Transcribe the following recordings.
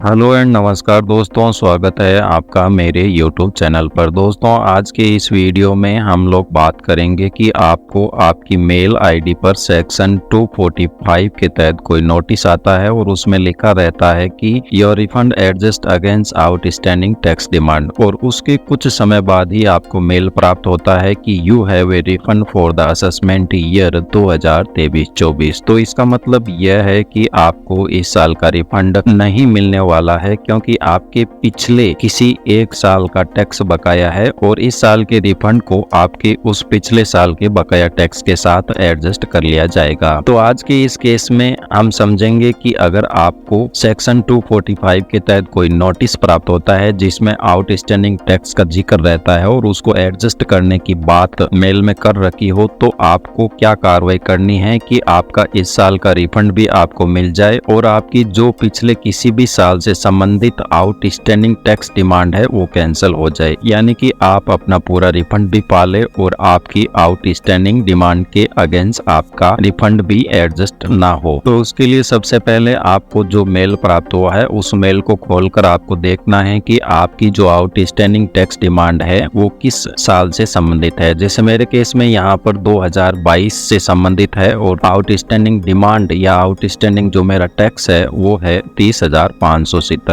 Hello and नमस्कार दोस्तों, स्वागत है आपका मेरे YouTube चैनल पर। दोस्तों, आज के इस वीडियो में हम लोग बात करेंगे कि आपको आपकी मेल आईडी पर सेक्शन 245 के तहत कोई नोटिस आता है और उसमें लिखा रहता है कि your refund adjust against outstanding tax demand, और उसके कुछ समय बाद ही आपको मेल प्राप्त होता है कि you have a refund for the assessment year 2023-24। तो इसका मतलब यह है कि आपको इस साल का रिफंड नहीं मिलने वाला है, क्योंकि आपके पिछले किसी एक साल का टैक्स बकाया है और इस साल के रिफंड को आपके उस पिछले साल के बकाया टैक्स के साथ एडजस्ट कर लिया जाएगा। तो आज के इस केस में हम समझेंगे कि अगर आपको सेक्शन 245 के तहत कोई नोटिस प्राप्त होता है जिसमें आउटस्टैंडिंग टैक्स का जिक्र रहता है और उसको एडजस्ट करने की बात मेल में कर रखी हो, तो आपको क्या कार्रवाई करनी है कि आपका इस साल का रिफंड भी आपको मिल जाए और आपकी जो पिछले किसी भी साल से संबंधित आउटस्टैंडिंग टैक्स डिमांड है वो कैंसिल हो जाए, यानी कि आप अपना पूरा रिफंड भी पाले और आपकी आउटस्टैंडिंग डिमांड के अगेंस्ट आपका रिफंड भी एडजस्ट ना हो। तो उसके लिए सबसे पहले आपको जो मेल प्राप्त हुआ है उस मेल को खोलकर आपको देखना है कि आपकी जो आउटस्टैंडिंग टैक्स डिमांड है वो किस साल से संबंधित है। जैसे मेरे केस में यहाँ पर 2022 से संबंधित है और आउटस्टैंडिंग डिमांड या आउटस्टैंडिंग जो मेरा टैक्स है वो है 30,570।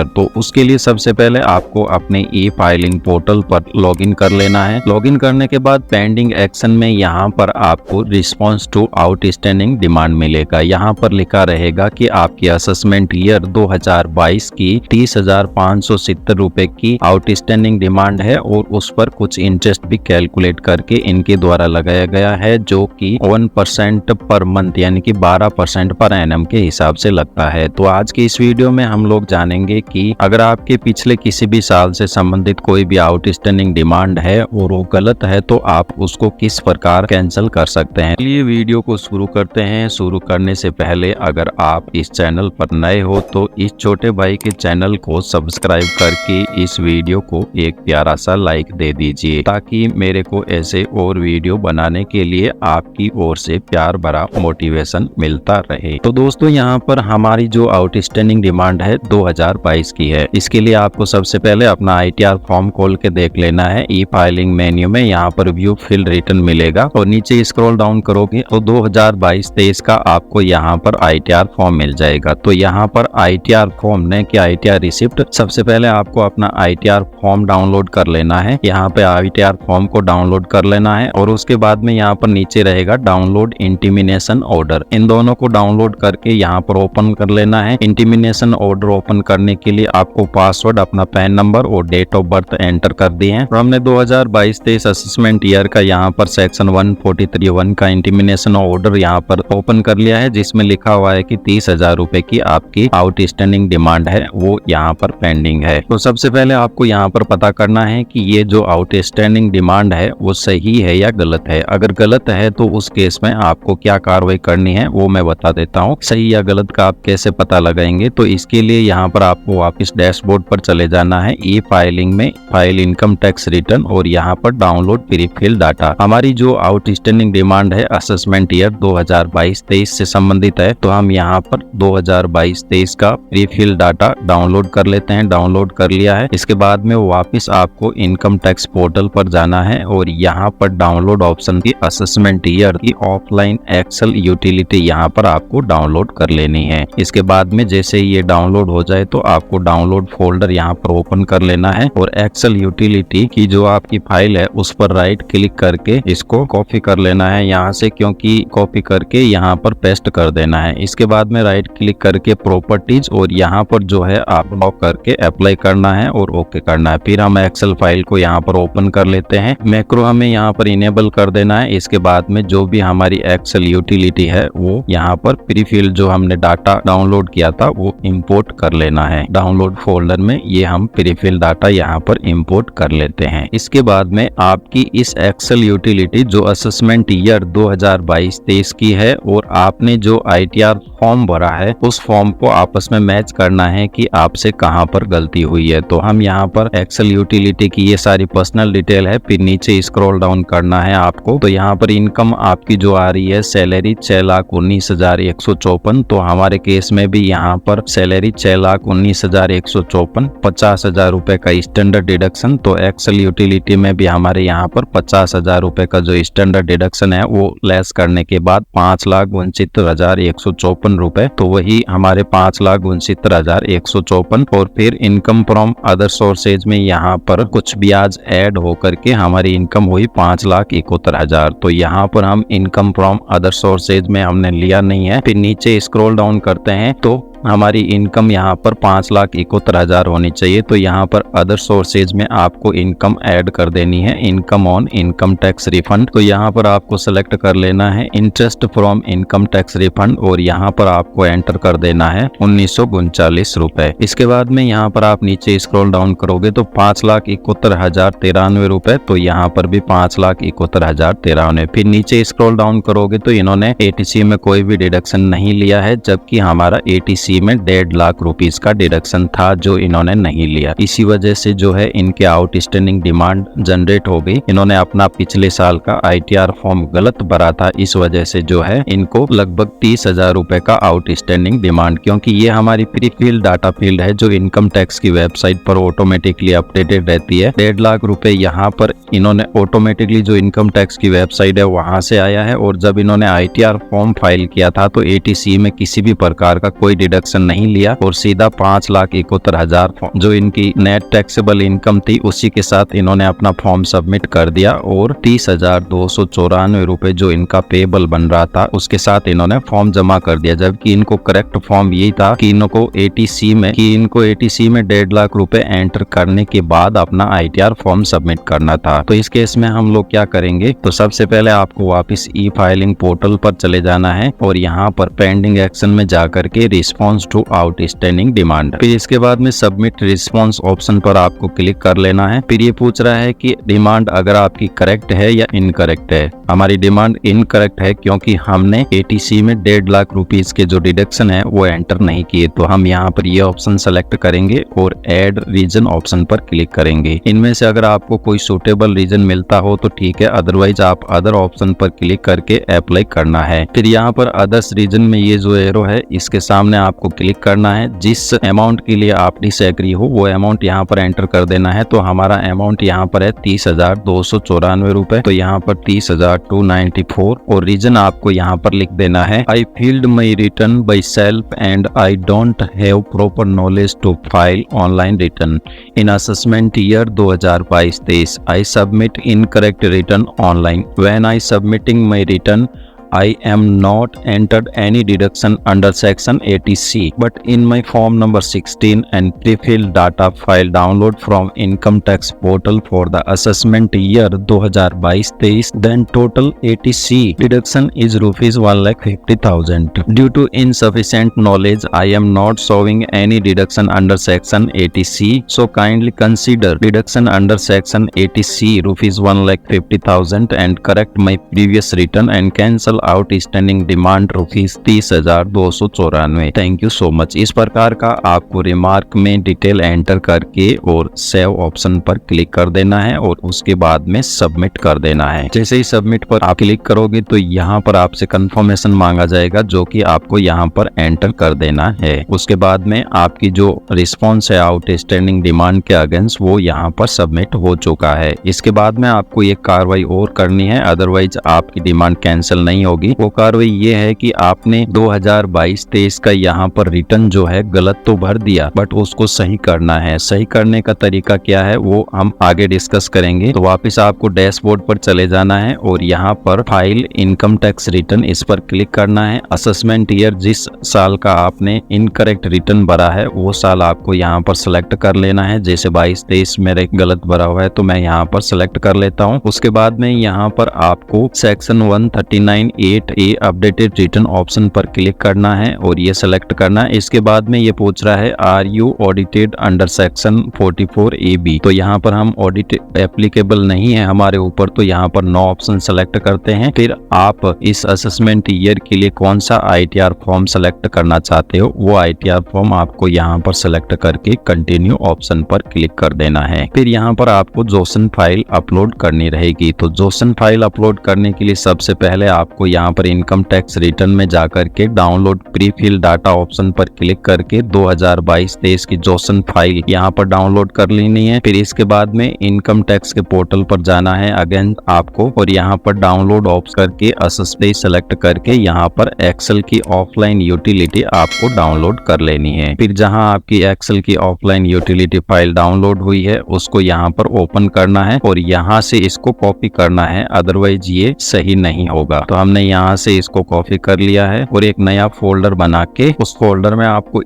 तो उसके लिए सबसे पहले आपको अपने ई फाइलिंग पोर्टल पर लॉगिन कर लेना है। लॉगिन करने के बाद पेंडिंग एक्शन में यहाँ पर आपको रिस्पॉन्स टू आउटस्टैंडिंग डिमांड मिलेगा। यहाँ पर लिखा रहेगा कि आपकी असेसमेंट ईयर 2022 की 30,570 रुपए की आउटस्टैंडिंग डिमांड है और उस पर कुछ इंटरेस्ट भी कैलकुलेट करके इनके द्वारा लगाया गया है, जो कि 1% पर मंथ यानी कि 12% पर एनम के हिसाब से लगता है। तो आज की इस वीडियो में हम लोग जानेंगे कि अगर आपके पिछले किसी भी साल से संबंधित कोई भी आउटस्टैंडिंग डिमांड है और वो गलत है तो आप उसको किस प्रकार कैंसिल कर सकते हैं। चलिए वीडियो को शुरू करते हैं। शुरू करने से पहले अगर आप इस चैनल पर नए हो तो इस छोटे भाई के चैनल को सब्सक्राइब करके इस वीडियो को एक प्यारा सा लाइक दे दीजिए, ताकि मेरे को ऐसे और वीडियो बनाने के लिए आपकी ओर से प्यार भरा मोटिवेशन मिलता रहे। तो दोस्तों, यहाँ पर हमारी जो आउटस्टैंडिंग डिमांड है 2022 की है। इसके लिए आपको सबसे पहले अपना आईटीआर फॉर्म खोल के देख लेना है। ई फाइलिंग मेन्यू में यहाँ पर व्यू फील्ड रिटर्न मिलेगा और नीचे स्क्रॉल डाउन करोगे तो 2022-23 का आपको यहाँ पर आईटीआर फॉर्म मिल जाएगा। तो यहाँ पर आईटीआर फॉर्म ने कि आईटीआर रिसिप्ट, सबसे पहले आपको अपना आईटीआर फॉर्म डाउनलोड कर लेना है। यहाँ पे आईटीआर फॉर्म को डाउनलोड कर लेना है और उसके बाद में यहाँ पर नीचे रहेगा डाउनलोड इंटीमिनेशन ऑर्डर। इन दोनों को डाउनलोड करके यहाँ पर ओपन कर लेना है। इंटीमिनेशन ऑर्डर ओपन करने के लिए आपको पासवर्ड, अपना पैन नंबर और डेट ऑफ बर्थ एंटर कर दिए हैं। तो हमने 2022-23 असेसमेंट ईयर का यहाँ पर सेक्शन 143(1) का इंटीमिनेशन ऑर्डर यहाँ पर ओपन कर लिया है, जिसमें लिखा हुआ है कि 30,000 रुपए की आपकी आउटस्टैंडिंग डिमांड है वो यहाँ पर पेंडिंग है। तो सबसे पहले आपको यहाँ पर पता करना है कि ये जो आउटस्टैंडिंग डिमांड है वो सही है या गलत है। अगर गलत है तो उस केस में आपको क्या कार्रवाई करनी है वो मैं बता देता हूँ। सही या गलत का आप कैसे पता लगाएंगे, तो इसके लिए यहाँ पर आपको वापस डैशबोर्ड पर चले जाना है। ई फाइलिंग में फाइल इनकम टैक्स रिटर्न और यहाँ पर डाउनलोड प्रीफिल डाटा। हमारी जो आउटस्टैंडिंग डिमांड है असेसमेंट ईयर 2022-23 से संबंधित है, तो हम यहाँ पर 2022-23 का प्रीफिल डाटा डाउनलोड कर लेते हैं। डाउनलोड कर लिया है। इसके बाद में वापस आपको इनकम टैक्स पोर्टल पर जाना है और यहाँ पर डाउनलोड ऑप्शन की असेसमेंट ईयर की ऑफलाइन एक्सेल यूटिलिटी यहाँ पर आपको डाउनलोड कर लेनी है। इसके बाद में जैसे ये डाउनलोड हो जाए तो आपको डाउनलोड फोल्डर यहाँ पर ओपन कर लेना है और एक्सेल यूटिलिटी की जो आपकी फाइल है उस पर राइट क्लिक करके इसको कॉपी कर लेना है यहाँ से, क्योंकि कॉपी करके यहाँ पर पेस्ट कर देना है। इसके बाद में राइट क्लिक करके प्रॉपर्टीज और यहाँ पर जो है आप लॉक करके अप्लाई करना है और ओके करना है। फिर हम एक्सेल फाइल को यहाँ पर ओपन कर लेते हैं। मैक्रो हमें यहाँ पर इनेबल कर देना है। इसके बाद में जो भी हमारी एक्सेल यूटिलिटी है वो यहाँ पर प्रीफिल जो हमने डाटा डाउनलोड किया था वो इंपोर्ट कर लेना है। डाउनलोड फोल्डर में ये हम प्रीफिल डाटा यहाँ पर इंपोर्ट कर लेते हैं। इसके बाद में आपकी इस एक्सेल यूटिलिटी जो असेसमेंट ईयर 2022-23 की है और आपने जो आईटीआर फॉर्म भरा है उस फॉर्म को आपस में मैच करना है कि आपसे कहां पर गलती हुई है। तो हम यहां पर एक्सेल यूटिलिटी की ये सारी पर्सनल डिटेल है, फिर नीचे स्क्रॉल डाउन करना है आपको। तो यहाँ पर इनकम आपकी जो आ रही है सैलरी 6,19,154, तो हमारे केस में भी यहाँ पर सैलरी 5,19,154, 50,000 रुपए का स्टैंडर्ड डिडक्शन। तो एक्सेल यूटिलिटी में भी हमारे यहाँ पर 50,000 रुपए का जो स्टैंडर्ड डिडक्शन है वो लेस करने के बाद 5,69,154 रुपए, तो वही हमारे 5,69,154। और फिर इनकम फ्रॉम अदर सोर्सेज में यहाँ पर कुछ ब्याज ऐड होकर के हमारी इनकम हुई 5,71,000। तो यहाँ पर हम इनकम फ्रॉम अदर सोर्सेज में हमने लिया नहीं है। फिर नीचे स्क्रॉल डाउन करते हैं तो हमारी इनकम यहाँ पर 5,71,000 होनी चाहिए। तो यहाँ पर अदर सोर्सेज में आपको इनकम ऐड कर देनी है, income on income tax refund. तो यहाँ पर आपको सेलेक्ट कर लेना है interest from income tax refund और यहाँ पर आपको एंटर कर देना है 1939 रुपए। इसके बाद में यहाँ पर आप नीचे स्क्रॉल डाउन करोगे तो 5,71,093 रुपए, तो यहाँ पर भी 5,71,093। फिर नीचे स्क्रॉल डाउन करोगे तो इन्होंने एटीसी में कोई भी डिडक्शन नहीं लिया है, जबकि हमारा एटीसी में 1.5 लाख रुपीस का डिडक्शन था जो इन्होंने नहीं लिया। इसी वजह से जो है इनके आउटस्टैंडिंग डिमांड जनरेट हो गई। इन्होंने अपना पिछले साल का आईटीआर फॉर्म गलत भरा था, इस वजह से जो है इनको लगभग 30,000 रुपए का आउटस्टैंडिंग डिमांड, क्योंकि ये हमारी प्री फील्ड डाटा फील्ड है जो इनकम टैक्स की वेबसाइट पर ऑटोमेटिकली अपडेटेड रहती है। 1.5 लाख रुपए यहाँ पर इन्होंने ऑटोमेटिकली जो इनकम टैक्स की वेबसाइट है वहां से आया है। और जब इन्होंने आईटीआर फॉर्म फाइल किया था तो एटीसी में किसी भी प्रकार का कोई डिडक्शन नहीं लिया और सीधा 5,71,000 जो इनकी नेट टैक्सेबल इनकम थी उसी के साथ इन्होंने अपना फॉर्म सबमिट कर दिया। और 30,294 रुपए जो इनका पेबल बन रहा था उसके साथ इन्होंने फॉर्म जमा कर दिया, जबकि इनको करेक्ट फॉर्म यही था कि इनको एटीसी में 1.5 लाख रुपए एंटर करने के बाद अपना आईटीआर फॉर्म सबमिट करना था। तो इस केस में हम लोग क्या करेंगे, तो सबसे पहले आपको वापस ई फाइलिंग पोर्टल पर चले जाना है और यहाँ पर पेंडिंग एक्शन में जाकर के रिस्पॉन्स टू आउटस्टैंडिंग डिमांड, फिर इसके बाद में सबमिट रिस्पॉन्स ऑप्शन पर आपको क्लिक कर लेना है। फिर ये पूछ रहा है कि डिमांड अगर आपकी करेक्ट है या इनकरेक्ट है। हमारी डिमांड इनकरेक्ट है क्योंकि हमने एटीसी में 1.5 लाख रुपीस के जो डिडक्शन है वो एंटर नहीं किए। तो हम यहाँ पर ये ऑप्शन सेलेक्ट करेंगे और ऐड रीजन ऑप्शन पर क्लिक करेंगे। इनमें से अगर आपको कोई सुटेबल रीजन मिलता हो तो ठीक है, अदरवाइज आप अदर ऑप्शन पर क्लिक करके अप्लाई करना है। फिर यहाँ पर अदर्स रीजन में ये जो एरो है इसके सामने आपको क्लिक करना है। जिस अमाउंट के लिए आप डिसएग्री हो वो अमाउंट यहाँ पर एंटर कर देना है। तो हमारा अमाउंट यहाँ पर है 30,294 रुपए, तो यहाँ पर 30,294 और रीजन आपको यहाँ पर लिख देना है I filed my return by self and I don't have proper knowledge to file online return in assessment year 2022-23। I submit incorrect return online when I submitting my return I am not entered any deduction under section 80C, but in my form number 16 and pre-filled data file download from income tax portal for the assessment year 2022-23, then total 80C deduction is rupees 1,50,000. Due to insufficient knowledge, I am not showing any deduction under section 80C, so kindly consider deduction under section 80C rupees 1,50,000 and correct my previous return and cancel outstanding demand rupees 30,294। Thank you so much. इस प्रकार का आपको remark में detail enter करके और save option पर click कर देना है और उसके बाद में सबमिट कर देना है। जैसे ही सबमिट पर आप क्लिक करोगे तो यहाँ पर आपसे कंफर्मेशन मांगा जाएगा जो कि आपको यहाँ पर एंटर कर देना है। उसके बाद में आपकी जो रिस्पॉन्स है आउटस्टैंडिंग डिमांड के अगेंस्ट वो यहाँ पर सबमिट हो चुका है। इसके बाद में आपको ये कार्रवाई और करनी है, अदरवाइज आपकी डिमांड कैंसिल नहीं होगी। वो कार्रवाई ये है कि आपने 2022-23 का यहाँ पर रिटर्न जो है गलत तो भर दिया, बट उसको सही करना है। सही करने का तरीका क्या है वो हम आगे डिस्कस करेंगे। तो वापस आपको डैशबोर्ड पर चले जाना है और यहाँ पर फाइल इनकम टैक्स रिटर्न इस पर क्लिक करना है। असेसमेंट ईयर जिस साल का आपने इनकरेक्ट रिटर्न भरा है वो साल आपको यहाँ पर सिलेक्ट कर लेना है। जैसे 22-23 मेरे गलत भरा हुआ है तो मैं यहाँ पर सिलेक्ट कर लेता हूँ। उसके बाद में यहाँ पर आपको section 139(8)A updated return option पर क्लिक करना है और ये सेलेक्ट करना है। इसके बाद में ये पूछ रहा है are you audited under section 44AB, तो यहाँ पर हम ऑडिट एप्लीकेबल नहीं है हमारे ऊपर, तो यहाँ पर नो ऑप्शन सेलेक्ट करते हैं। फिर आप इस असेसमेंट ईयर के लिए कौन सा आईटीआर फॉर्म सेलेक्ट करना चाहते हो वो आईटीआर फॉर्म आपको यहाँ पर सेलेक्ट करके कंटिन्यू ऑप्शन पर क्लिक कर देना है। फिर यहाँ पर आपको जोसन फाइल अपलोड करनी रहेगी। तो जोसन फाइल अपलोड करने के लिए सबसे पहले आपको यहाँ पर इनकम टैक्स रिटर्न में जाकर के download pre fill data option पर क्लिक करके 2022-23 की जोसन फाइल यहाँ पर डाउनलोड कर लेनी है। फिर इसके बाद में इनकम टैक्स के पोर्टल पर जाना है अगेन आपको, और यहाँ पर डाउनलोड ऑप्शन करके एसएसडी सेलेक्ट करके यहाँ पर एक्सेल की ऑफलाइन यूटिलिटी आपको डाउनलोड कर लेनी है। फिर जहाँ आपकी एक्सेल की ऑफलाइन यूटिलिटी फाइल डाउनलोड हुई है उसको यहाँ पर ओपन करना है और यहाँ से इसको कॉपी करना है, अदरवाइज ये सही नहीं होगा। तो हमने यहाँ से इसको कॉपी कर लिया है और एक नया फोल्डर बना के उस फोल्डर में आपको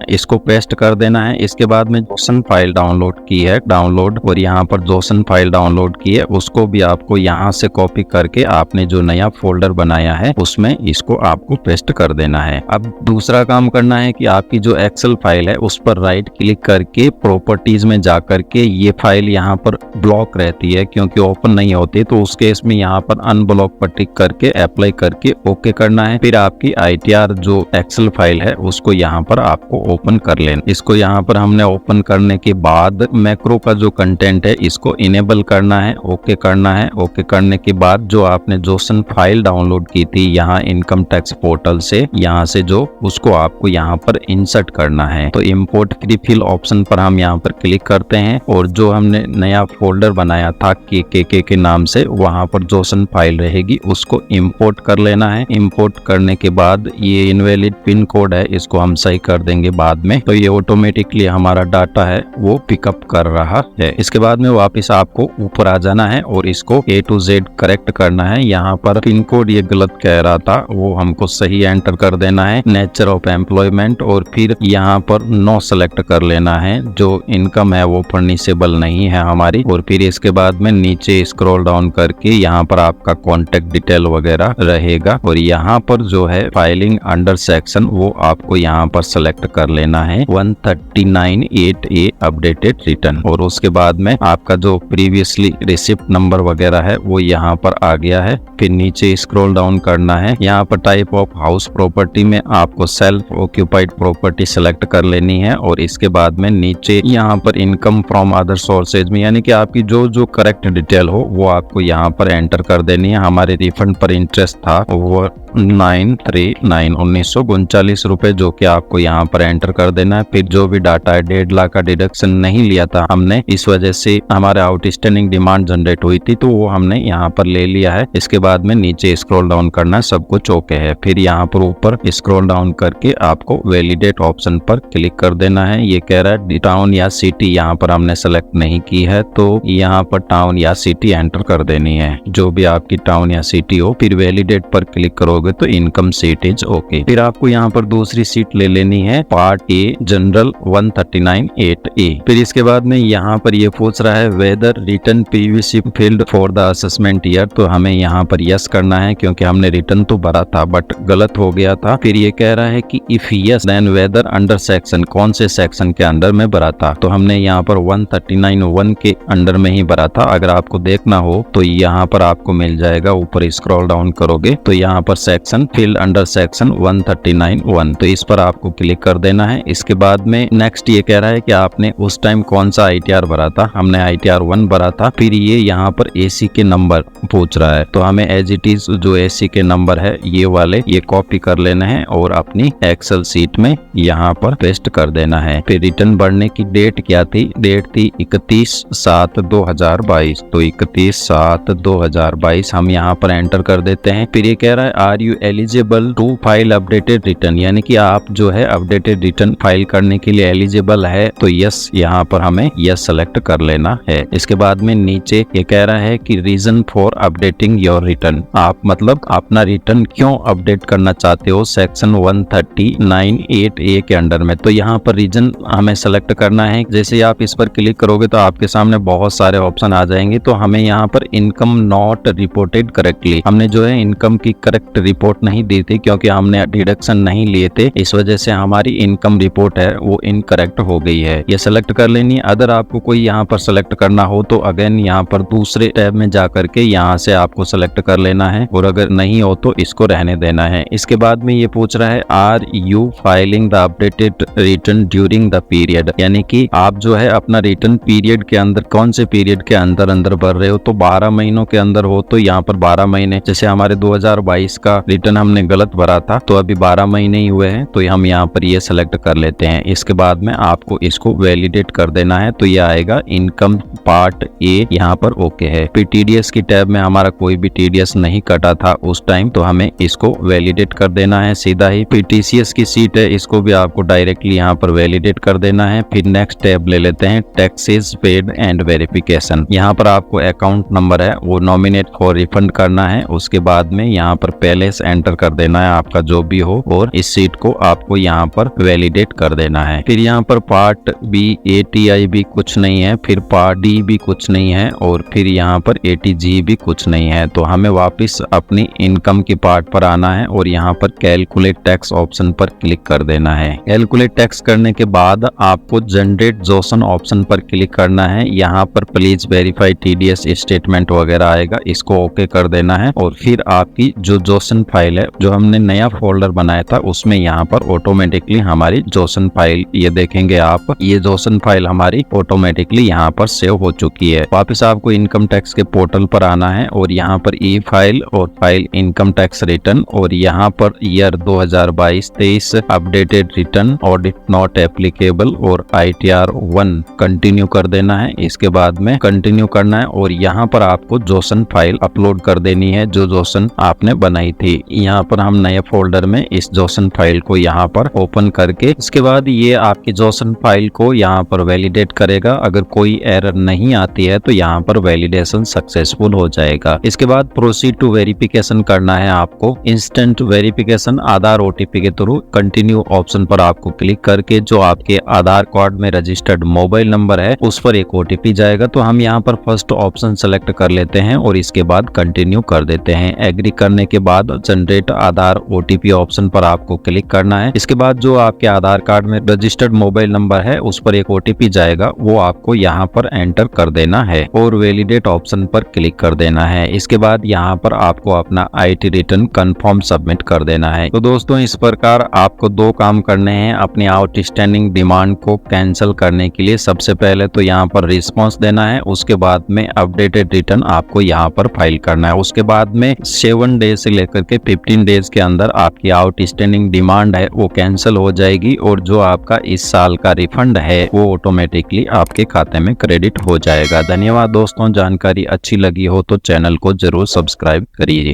इसको पेस्ट कर देना है। इसके बाद में जोसन फाइल डाउनलोड की है और यहाँ पर जोसन फाइल डाउनलोड की है उसको भी आपको यहाँ से कॉपी करके आपने जो नया फोल्डर बनाया है उसमें इसको आपको पेस्ट कर देना है। अब दूसरा काम करना है कि आपकी जो एक्सेल फाइल है उस पर राइट क्लिक करके प्रॉपर्टीज में जाकर के ये फाइल यहाँ पर ब्लॉक रहती है क्योंकि ओपन नहीं होती, तो उस केस में यहाँ पर अनब्लॉक पर टिक करके अप्लाई करके ओके करना है। फिर आपकी ITR जो एक्सेल फाइल है उसको यहाँ पर आपको ओपन कर लेना। इसको यहाँ पर हमने ओपन करने के बाद मैक्रो का जो कंटेंट है इसको इनेबल करना है, ओके करना है। ओके करने के बाद जो आपने जोसन फाइल डाउनलोड की थी यहाँ इनकम टैक्स पोर्टल से, यहाँ से जो उसको आपको यहाँ पर इंसर्ट करना है। तो इंपोर्ट प्री फिल ऑप्शन पर हम यहाँ पर क्लिक करते हैं और जो हमने नया फोल्डर बनाया था के नाम से, वहां पर जोसन फाइल रहेगी उसको इंपोर्ट कर लेना है। इंपोर्ट करने के बाद ये इनवैलिड पिन कोड है इसको हम सही कर देंगे बाद में, तो ये ऑटोमेटिकली हमारा डाटा है वो पिकअप कर रहा है। इसके बाद में वापस आपको ऊपर आ जाना है और इसको A to Z करेक्ट करना है। यहाँ पर पिन कोड ये गलत कह रहा था वो हमको सही एंटर कर देना है। नेचर ऑफ एम्प्लॉयमेंट और फिर यहाँ पर नो सेलेक्ट कर लेना है, जो इनकम है वो फर्निशेबल नहीं है हमारी। और फिर इसके बाद में नीचे स्क्रॉल डाउन करके यहाँ पर आपका कॉन्टेक्ट डिटेल वगैरह रहेगा और यहाँ पर जो है फाइलिंग अंडर सेक्शन वो आपको यहाँ पर सेलेक्ट कर लेना है 139(8)A अपडेटेड रिटर्न। और उसके बाद में आपका जो प्रीवियसली रिसिप्ट नंबर वगैरह है वो यहाँ पर आ गया है। फिर नीचे स्क्रॉल डाउन करना है, यहाँ पर टाइप ऑफ हाउस प्रॉपर्टी में आपको सेल्फ ऑक्यूपाइड प्रॉपर्टी सेलेक्ट कर लेनी है और इसके बाद में नीचे यहाँ पर इनकम फ्रॉम अदर सोर्सेज में यानी कि आपकी जो करेक्ट डिटेल हो वो आपको यहाँ पर एंटर कर देनी है। हमारे रिफंड पर इंटरेस्ट था वो 1939 रुपए जो कि आपको यहाँ पर एंटर कर देना है। फिर जो भी डाटा है 1.5 लाख का डिडक्शन नहीं लिया था हमने, इस वजह से हमारे आउटस्टैंडिंग डिमांड जनरेट हुई थी तो वो हमने यहाँ पर ले लिया है। इसके बाद में नीचे स्क्रॉल डाउन करना है, सब कुछ ओके है। फिर यहाँ पर ऊपर स्क्रॉल डाउन करके आपको वैलिडेट ऑप्शन पर क्लिक कर देना है। ये कह रहा है टाउन या सिटी, यहाँ पर हमने सेलेक्ट नहीं की है तो यहाँ पर टाउन या सिटी एंटर कर देनी है, जो भी आपकी टाउन या सिटी हो। फिर वैलिडेट पर क्लिक करोगे तो इनकम सीट इज ओके। फिर आपको यहाँ पर दूसरी सीट ले लेनी है पार्ट ए जनरल 139(8)A। फिर इसके बाद में यहाँ पर ये पूछ रहा है whether return PVC field for the assessment year, तो हमें यहाँ पर यस करना है क्योंकि हमने रिटर्न तो भरा था बट गलत हो गया था। फिर ये कह रहा है कि if yes then whether under section, कौन से सेक्शन के अंदर में भरा था, तो हमने यहाँ पर 139(1) के अंडर में ही भरा था। अगर आपको देखना हो तो यहाँ पर आपको मिल जाएगा, ऊपर स्क्रॉल डाउन करोगे तो यहाँ पर सेक्शन फील्ड अंडर सेक्शन 139(1), तो इस पर आपको क्लिक कर देना है। इसके बाद में नेक्स्ट ये कह रहा है कि आपने उस टाइम कौन सा ITR भरा था, हमने ITR 1 भरा था। फिर ये यहाँ पर AC के नंबर पूछ रहा है तो हमें एज इट इज जो AC के नंबर है ये वाले ये कॉपी कर लेना है और अपनी एक्सेल सीट में यहाँ पर पेस्ट कर देना है। फिर रिटर्न भरने की डेट क्या थी, डेट थी 31/7/2022, तो 31/7/2022 हम यहाँ पर एंटर कर देते हैं। फिर ये कह रहा है are you eligible to file updated return, यानी कि आप जो है अपडेटेड रिटर्न फाइल करने के लिए एलिजिबल है, तो यस यहाँ पर हमें यस सेलेक्ट कर लेना है। इसके बाद में नीचे ये कह रहा है कि reason for updating your return, आप मतलब अपना रिटर्न क्यों अपडेट करना चाहते हो सेक्शन 139(8)A के अंडर में, तो यहाँ पर रीजन हमें सेलेक्ट करना है। जैसे आप इस पर क्लिक करोगे तो आपके सामने बहुत सारे ऑप्शन आ जाएंगे, तो हमें यहाँ पर इनकम नॉट रिपोर्टेड करेक्टली, हमने जो है इनकम की करेक्ट रिपोर्ट नहीं दी थी क्योंकि हमने डिडक्शन नहीं लिए थे, इस वजह से हमारी इनकम इनकम रिपोर्ट है वो इनकरेक्ट हो गई है, ये सेलेक्ट कर लेनी है। अगर आपको कोई यहाँ पर सेलेक्ट करना हो तो अगेन यहाँ पर दूसरे टैब में जा करके यहाँ से आपको सेलेक्ट कर लेना है, और अगर नहीं हो तो इसको रहने देना है। इसके बाद में ये पूछ रहा है are you filing the updated return during the period, यानी कि आप जो है अपना रिटर्न पीरियड के अंदर कौन से पीरियड के अंदर भर रहे हो। तो 12 महीनों के अंदर हो तो यहाँ पर 12 महीने, जैसे हमारे 2022 का रिटर्न हमने गलत भरा था तो अभी 12 महीने ही हुए हैं, तो हम यहाँ पर ये सेलेक्ट कर लेते हैं। इसके बाद में आपको इसको वैलिडेट कर देना है, तो ये आएगा इनकम पार्ट ए, यहाँ पर ओके है। फिर टीडीएस की टैब में हमारा कोई भी टीडीएस नहीं कटा था उस टाइम, तो हमें इसको वैलिडेट कर देना है सीधा ही। फिर टीसीएस की सीट है, इसको भी आपको डायरेक्टली यहाँ पर वैलिडेट कर देना है। फिर नेक्स्ट टैब ले लेते हैं टैक्सेस पेड एंड वेरिफिकेशन। यहाँ पर आपको अकाउंट नंबर है वो नॉमिनेट फॉर रिफंड करना है। उसके बाद में यहाँ पर पैलेस एंटर कर देना है आपका जो भी हो, और इस सीट को आपको यहाँ पर वैलिडेट कर देना है। फिर यहाँ पर पार्ट बी एटीआई भी कुछ नहीं है, फिर पार्ट डी भी कुछ नहीं है, और फिर यहाँ पर एटीजी भी कुछ नहीं है। तो हमें वापस अपनी इनकम के पार्ट पर आना है और यहाँ पर कैलकुलेट टैक्स ऑप्शन पर क्लिक कर देना है। कैलकुलेट टैक्स करने के बाद आपको जनरेट जोसन ऑप्शन पर क्लिक करना है। यहाँ पर प्लीज वेरीफाई टीडीएस स्टेटमेंट वगैरह आएगा, इसको ओके कर देना है। और फिर आपकी जो जोसन फाइल है, जो हमने नया फोल्डर बनाया था, उसमें यहाँ पर ऑटोमेटिकली हमारी जोसन फाइल, ये देखेंगे आप, ये जोसन फाइल हमारी ऑटोमेटिकली यहाँ पर सेव हो चुकी है। वापस आपको इनकम टैक्स के पोर्टल पर आना है और यहाँ पर ई फाइल और फाइल इनकम टैक्स रिटर्न, और यहाँ per year 2022-23 updated return audit not applicable और ITR 1 कंटिन्यू कर देना है। इसके बाद में कंटिन्यू करना है और यहाँ पर आपको जोसन फाइल अपलोड कर देनी है जो जोसन आपने बनाई थी। यहाँ पर हम नए फोल्डर में इस जोसन फाइल को यहाँ पर ओपन करके, इसके बाद ये आपकी जोसन फाइल को यहाँ पर वैलिडेट करेगा। अगर कोई एरर नहीं आती है तो यहाँ पर वैलिडेशन सक्सेसफुल हो जाएगा। इसके बाद प्रोसीड टू वेरिफिकेशन करना है आपको। इंस्टेंट वेरिफिकेशन आधार OTP के थ्रू कंटिन्यू ऑप्शन पर आपको क्लिक करके जो आपके आधार कार्ड में रजिस्टर्ड मोबाइल नंबर है उस पर एक OTP जाएगा। तो हम यहाँ पर फर्स्ट ऑप्शन सेलेक्ट कर लेते हैं और इसके बाद कंटिन्यू कर देते हैं। एग्री करने के बाद जनरेट आधार OTP ऑप्शन पर आपको क्लिक करना है। इसके बाद जो आपके आधार कार्ड में रजिस्टर्ड मोबाइल नंबर है उस पर एक OTP जाएगा, वो आपको यहाँ पर एंटर कर देना है और वैलिडेट ऑप्शन पर क्लिक कर देना है। इसके बाद यहाँ पर आपको अपना IT रिटर्न कंफर्म सबमिट कर देना है। तो दोस्तों इस प्रकार आपको दो काम करने हैं अपनी आउटस्टैंडिंग डिमांड को कैंसिल करने के लिए। सबसे पहले तो यहाँ पर रिस्पॉन्स देना है, उसके बाद में अपडेटेड रिटर्न आपको यहाँ पर फाइल करना है। उसके बाद में 7 डेज से लेकर के 15 डेज के अंदर आपकी आउटस्टैंडिंग डिमांड है वो कैंसिल हो जाएगी और जो आपका इस साल का रिफंड है वो ऑटोमेटिकली आपके खाते में क्रेडिट हो जाएगा। धन्यवाद दोस्तों, जानकारी अच्छी लगी हो तो चैनल को जरूर सब्सक्राइब करिए।